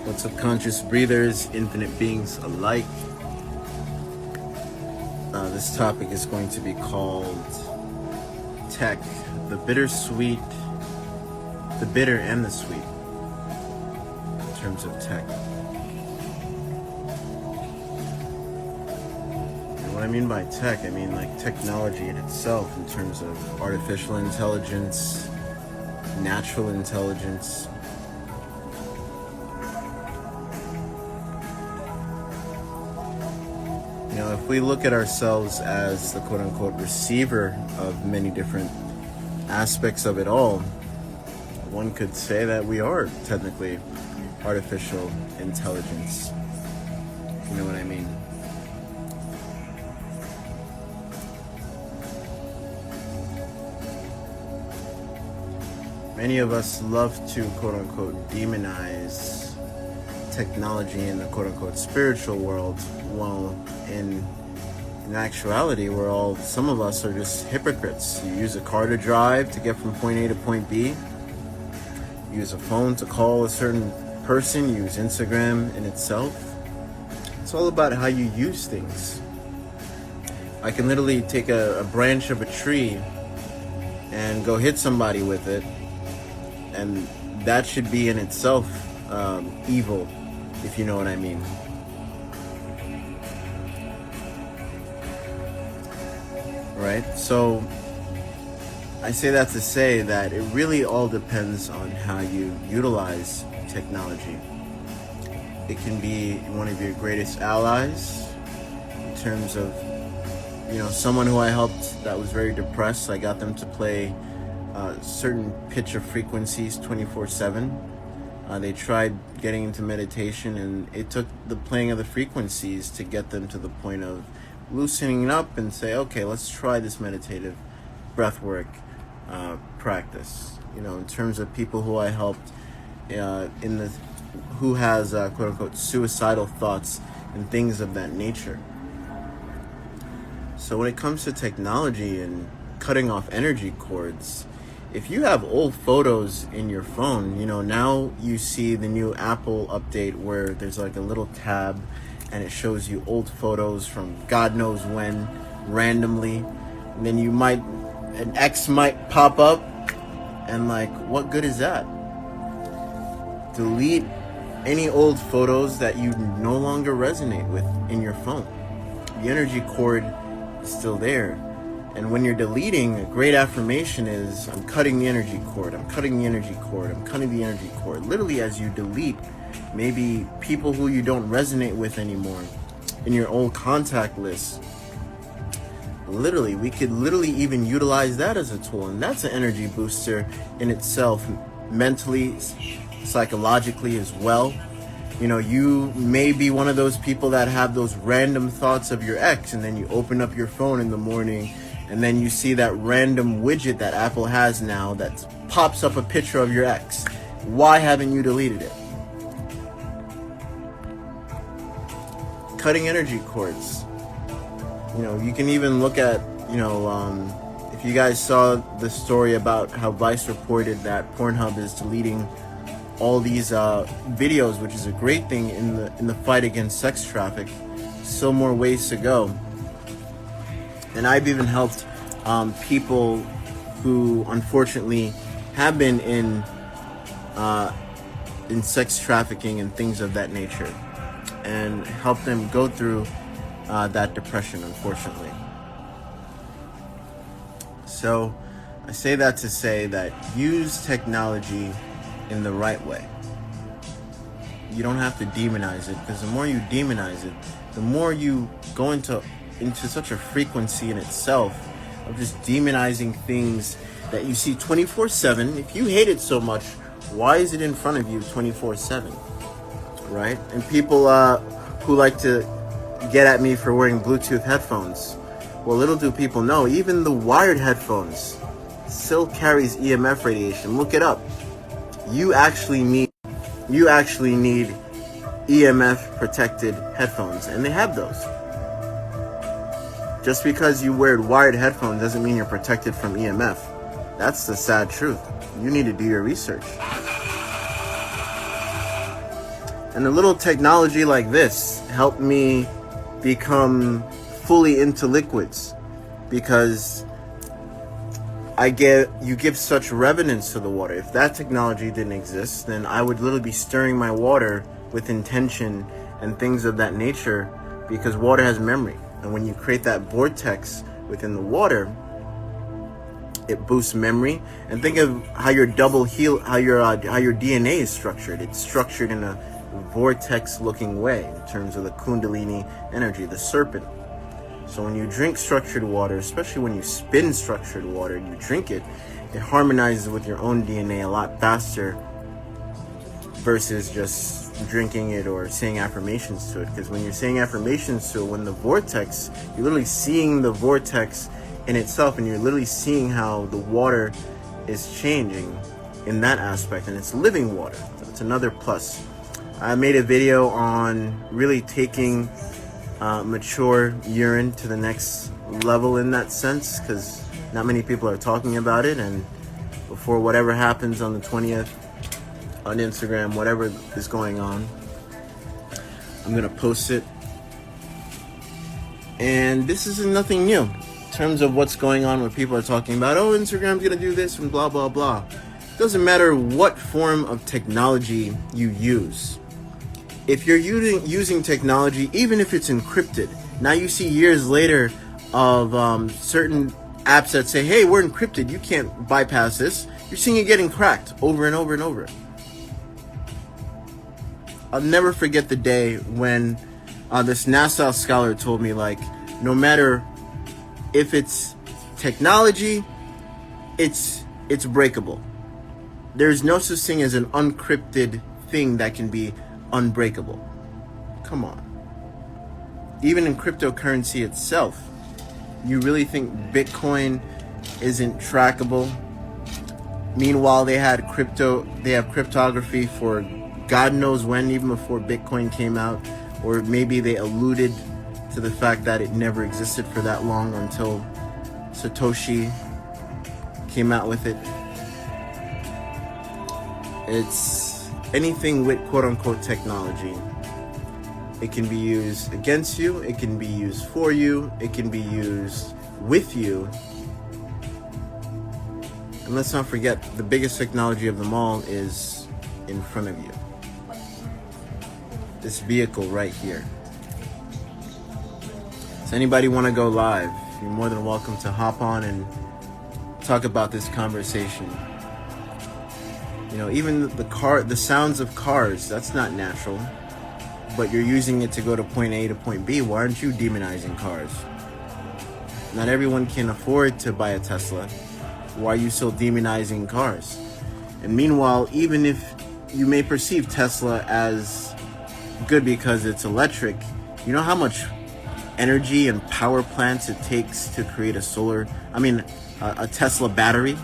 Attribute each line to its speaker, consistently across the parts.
Speaker 1: What's up, conscious breathers, infinite beings alike? This topic is going to be called tech, the bittersweet, the bitter and the sweet in terms of tech. And what I mean by tech, I mean like technology in itself in terms of artificial intelligence, natural intelligence. You know, if we look at ourselves as the quote-unquote receiver of many different aspects of it all, one could say that we are technically artificial intelligence. You know what I mean? Many of us love to quote-unquote demonize technology in the quote-unquote spiritual world, while in actuality some of us are just hypocrites. You use a car to drive to get from point A to point B. You use a phone to call a certain person. You use Instagram in itself. It's all about how you use things. I can literally take a branch of a tree and go hit somebody with it, and that should be in itself evil, if you know what I mean. Right? So I say that to say that it really all depends on how you utilize technology. It can be one of your greatest allies in terms of, someone who I helped that was very depressed. I got them to play certain pitch of frequencies 24/7. They tried getting into meditation, and it took the playing of the frequencies to get them to the point of loosening up and say, okay, let's try this meditative breathwork practice. In terms of people who I helped who has quote unquote suicidal thoughts and things of that nature. So when it comes to technology and cutting off energy cords, if you have old photos in your phone, now you see the new Apple update where there's like a little tab and it shows you old photos from God knows when, randomly. And then an X might pop up, and like, what good is that? Delete any old photos that you no longer resonate with in your phone. The energy cord is still there. And when you're deleting, a great affirmation is, I'm cutting the energy cord, I'm cutting the energy cord, I'm cutting the energy cord. Literally, as you delete maybe people who you don't resonate with anymore in your old contact list, we could even utilize that as a tool. And that's an energy booster in itself, mentally, psychologically as well. You may be one of those people that have those random thoughts of your ex, and then you open up your phone in the morning, and then you see that random widget that Apple has now that pops up a picture of your ex. Why haven't you deleted it? Cutting energy cords. You can even look at, if you guys saw the story about how Vice reported that Pornhub is deleting all these videos, which is a great thing in the fight against sex traffic. Still more ways to go. And I've even helped people who unfortunately have been in sex trafficking and things of that nature, and help them go through that depression, unfortunately. So I say that to say that use technology in the right way. You don't have to demonize it, because the more you demonize it, the more you go into such a frequency in itself of just demonizing things that you see 24/7. If you hate it so much, why is it in front of you 24/7? Right? And people who like to get at me for wearing Bluetooth headphones, well, little do people know, even the wired headphones still carries EMF radiation. Look it up. You actually need EMF protected headphones, and they have those. Just because you wear wired headphones doesn't mean you're protected from EMF. That's the sad truth. You need to do your research. And a little technology like this helped me become fully into liquids, because you give such reverence to the water. If that technology didn't exist, then I would literally be stirring my water with intention and things of that nature, because water has memory. And when you create that vortex within the water, it boosts memory. And think of how your how your DNA is structured. It's structured in a vortex-looking way in terms of the Kundalini energy, the serpent. So when you drink structured water, especially when you spin structured water and you drink it, it harmonizes with your own DNA a lot faster versus just drinking it or saying affirmations to it. Because when you're saying affirmations to it, when the vortex, you're literally seeing the vortex in itself, and you're literally seeing how the water is changing in that aspect, and it's living water. So it's another plus. I made a video on really taking mature urine to the next level in that sense, because not many people are talking about it. And before whatever happens on the 20th on Instagram, whatever is going on, I'm gonna post it. And this is nothing new in terms of what's going on, where people are talking about, oh, Instagram's gonna do this and blah blah blah. It doesn't matter what form of technology you use. If you're using technology, even if it's encrypted, now you see years later of certain apps that say, hey, we're encrypted, you can't bypass this. You're seeing it getting cracked over and over and over. I'll never forget the day when this NASA scholar told me, like, no matter if it's technology, it's breakable. There's no such thing as an unencrypted thing that can be unbreakable. Come on. Even in cryptocurrency itself, you really think Bitcoin isn't trackable? Meanwhile, they have cryptography for God knows when, even before Bitcoin came out, or maybe they alluded to the fact that it never existed for that long until Satoshi came out with it. It's anything with quote-unquote technology. It can be used against you, it can be used for you, it can be used with you. And let's not forget, the biggest technology of them all is in front of you. This vehicle right here. Does anybody want to go live? You're more than welcome to hop on and talk about this conversation. You know, even the sounds of cars, that's not natural. But you're using it to go to point A to point B. Why aren't you demonizing cars? Not everyone can afford to buy a Tesla. Why are you still demonizing cars? And meanwhile, even if you may perceive Tesla as good because it's electric, you know how much energy and power plants it takes to create a Tesla battery?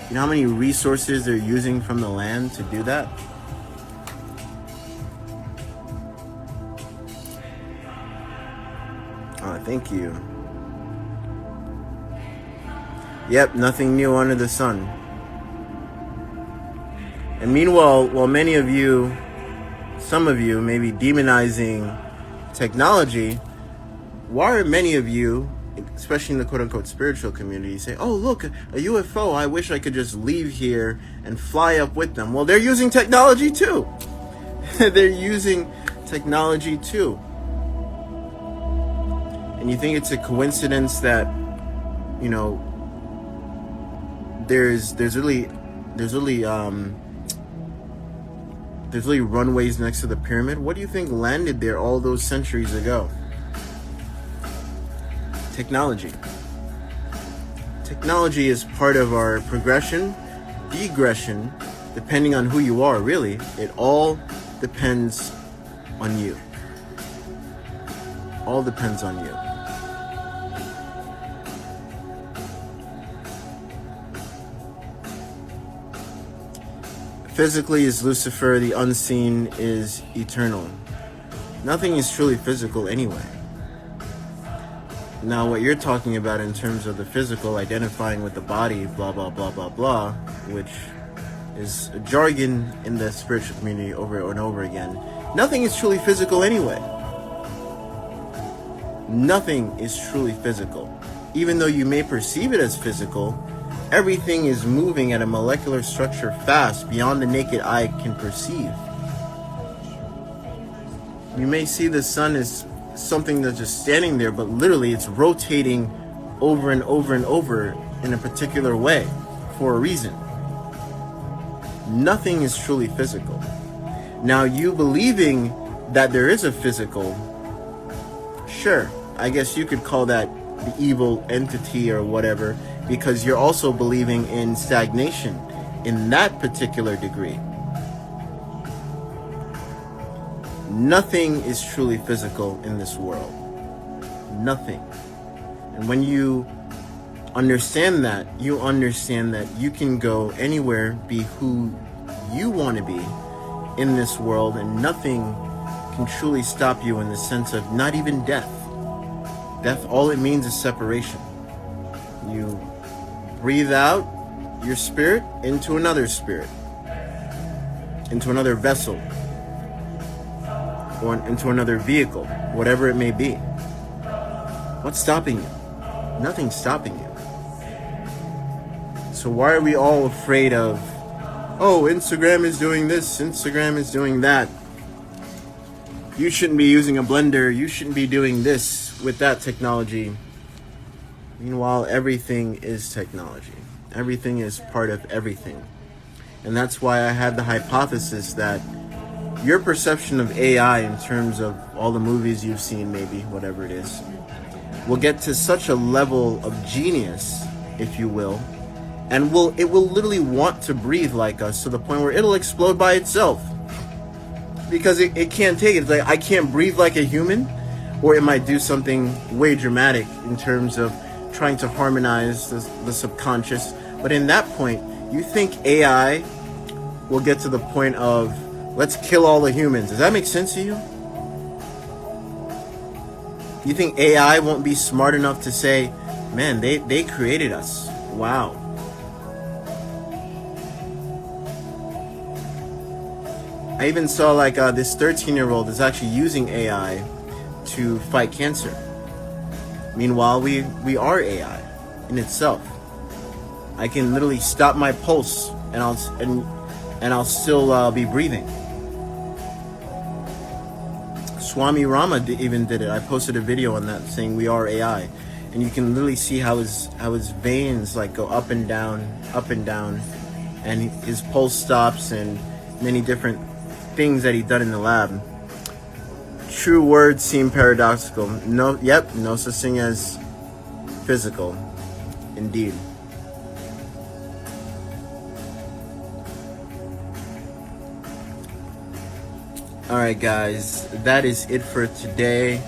Speaker 1: You know how many resources they're using from the land to do that? Oh, thank you. Yep, nothing new under the sun. And meanwhile, while some of you may be demonizing technology, why are many of you, especially in the quote-unquote spiritual community, say, oh, look, a UFO, I wish I could just leave here and fly up with them? Well, they're using technology too. They're using technology too. And you think it's a coincidence that, you know, there's really runways next to the pyramid? What do you think landed there all those centuries ago? Technology. Technology is part of our progression, degression, depending on who you are, really. It all depends on you. All depends on you. Physically is Lucifer, the unseen is eternal. Nothing is truly physical anyway. Now, what you're talking about in terms of the physical, identifying with the body, blah, blah, blah, blah, blah, which is a jargon in the spiritual community over and over again. Nothing is truly physical anyway. Nothing is truly physical. Even though you may perceive it as physical, everything is moving at a molecular structure fast beyond the naked eye can perceive. You may see the sun as something that's just standing there, but literally it's rotating over and over and over in a particular way for a reason. Nothing is truly physical. Now, you believing that there is a physical, sure, I guess you could call that the evil entity or whatever, because you're also believing in stagnation in that particular degree. Nothing is truly physical in this world. Nothing. And when you understand that, you understand that you can go anywhere, be who you want to be in this world, and nothing can truly stop you in the sense of not even death. Death, all it means is separation. You breathe out your spirit into another spirit, into another vessel, or into another vehicle, whatever it may be. What's stopping you? Nothing's stopping you. So why are we all afraid of, oh, Instagram is doing this, Instagram is doing that. You shouldn't be using a blender, you shouldn't be doing this with that technology. Meanwhile, everything is technology. Everything is part of everything. And that's why I had the hypothesis that your perception of AI in terms of all the movies you've seen, maybe, whatever it is, will get to such a level of genius, if you will, and it will literally want to breathe like us to the point where it'll explode by itself. Because it can't take it. It's like, I can't breathe like a human, or it might do something way dramatic in terms of trying to harmonize the subconscious. But in that point, you think AI will get to the point of, let's kill all the humans. Does that make sense to you? You think AI won't be smart enough to say, man, they created us. Wow. I even saw like this 13-year-old is actually using AI to fight cancer. Meanwhile, we are AI in itself. I can literally stop my pulse and I'll still be breathing. Swami Rama even did it. I posted a video on that saying we are AI, and you can literally see how his veins like go up and down, and his pulse stops, and many different things that he done in the lab. True words seem paradoxical. No such thing as physical, indeed. Alright guys, that is it for today.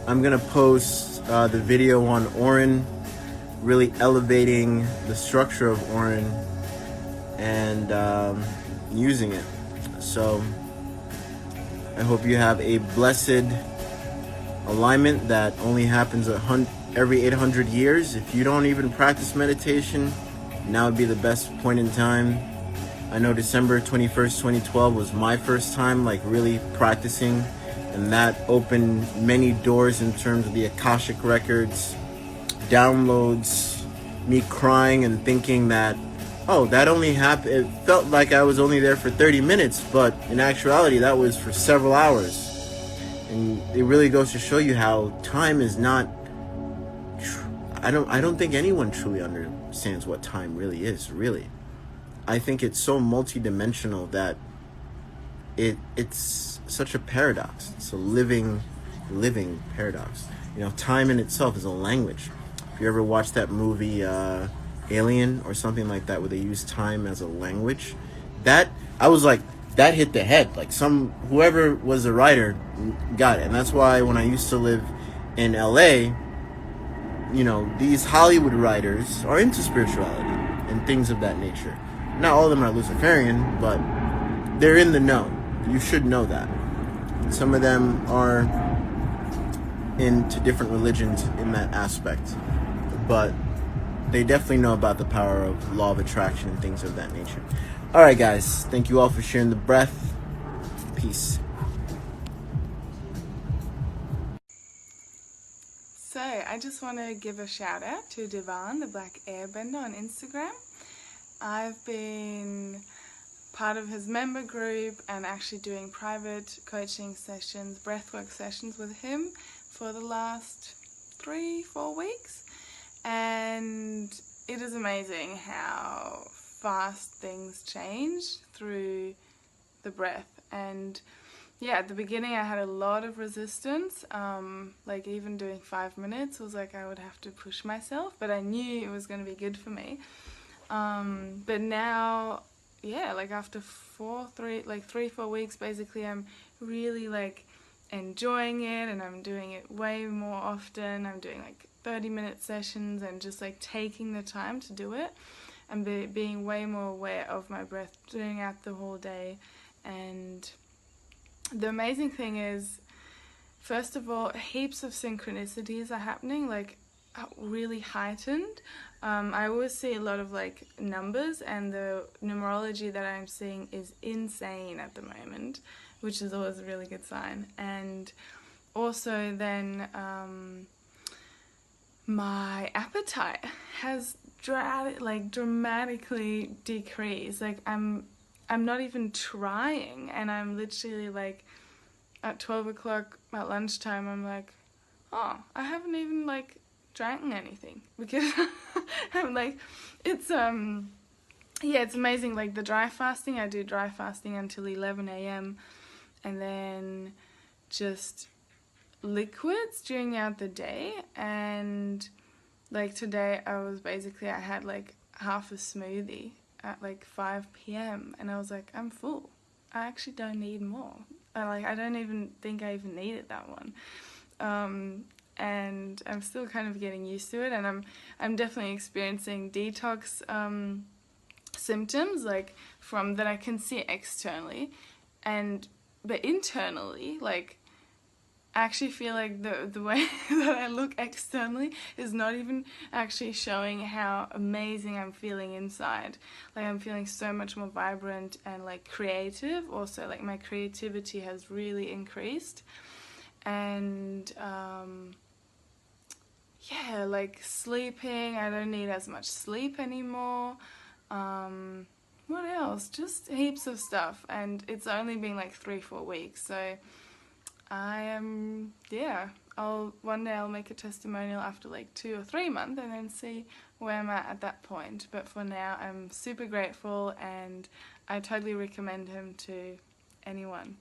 Speaker 1: I'm gonna post the video on Orin, really elevating the structure of Orin and using it. So I hope you have a blessed alignment that only happens every 800 years. If you don't even practice meditation, now would be the best point in time. I know December 21st, 2012 was my first time like really practicing, and that opened many doors in terms of the Akashic records, downloads, me crying and thinking that, oh, that only happened, it felt like I was only there for 30 minutes, but in actuality that was for several hours. And it really goes to show you how time is not, I don't think anyone truly understands what time really is, really. I think it's so multidimensional that it's such a paradox. It's a living paradox. You know, time in itself is a language. If you ever watched that movie Alien or something like that, where they use time as a language, that I was like, that hit the head. Like whoever was the writer got it. And that's why when I used to live in LA, you know, these Hollywood writers are into spirituality and things of that nature. Not all of them are Luciferian, but they're in the know. You should know that. Some of them are into different religions in that aspect, but they definitely know about the power of law of attraction and things of that nature. Alright guys, thank you all for sharing the breath. Peace.
Speaker 2: So I just want to give a shout out to Devan, the Black Airbender, on Instagram. I've been part of his member group and actually doing private coaching sessions, breathwork sessions with him for the last 3-4 weeks. And it is amazing how fast things change through the breath. And yeah, at the beginning I had a lot of resistance, like even doing 5 minutes was like I would have to push myself, but I knew it was going to be good for me. But now, yeah, like after 3-4 weeks, basically I'm really like enjoying it, and I'm doing it way more often. I'm doing like 30-minute sessions and just like taking the time to do it and being way more aware of my breath throughout the whole day. And the amazing thing is, first of all, heaps of synchronicities are happening, like really heightened. I always see a lot of like numbers, and the numerology that I'm seeing is insane at the moment, which is always a really good sign. And also then my appetite has dramatically decreased. Like I'm not even trying, and I'm literally like at 12 o'clock at lunchtime, I'm like, oh, I haven't even like drank anything, because I'm like, it's yeah, it's amazing. Like the dry fasting, I do dry fasting until 11 a.m. and then just liquids during out the day. And like today I had like half a smoothie at like 5 p.m. and I was like, I'm full. I actually don't need more. I don't even think I even needed that one. And I'm still kind of getting used to it, and I'm definitely experiencing detox symptoms, like from that I can see externally, but internally, like I actually feel like the way that I look externally is not even actually showing how amazing I'm feeling inside. Like I'm feeling so much more vibrant and like creative. Also, like my creativity has really increased. And yeah, like sleeping, I don't need as much sleep anymore. What else? Just heaps of stuff. And it's only been like 3-4 weeks, so I am, yeah, one day I'll make a testimonial after like 2 or 3 months and then see where I'm at that point. But for now, I'm super grateful, and I totally recommend him to anyone.